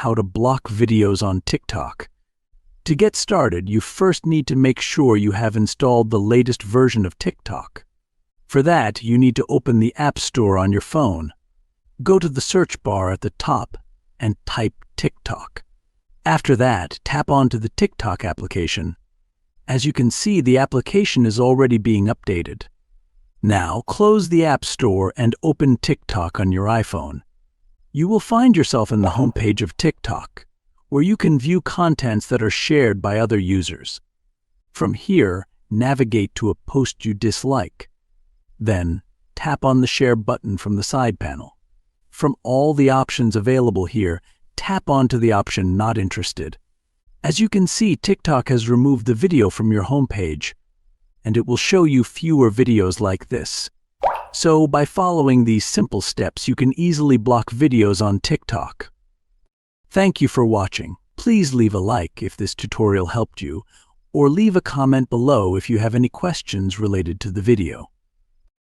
How to block videos on TikTok. To get started, you first need to make sure you have installed the latest version of TikTok. For that, you need to open the App Store on your phone. Go to the search bar at the top and type TikTok. After that, tap onto the TikTok application. As you can see, the application is already being updated. Now, close the App Store and open TikTok on your iPhone. You will find yourself in the homepage of TikTok, where you can view contents that are shared by other users. From here, navigate to a post you dislike. Then, tap on the Share button from the side panel. From all the options available here, tap onto the option Not Interested. As you can see, TikTok has removed the video from your homepage, and it will show you fewer videos like this. So, by following these simple steps, you can easily block videos on TikTok. Thank you for watching. Please leave a like if this tutorial helped you, or leave a comment below if you have any questions related to the video.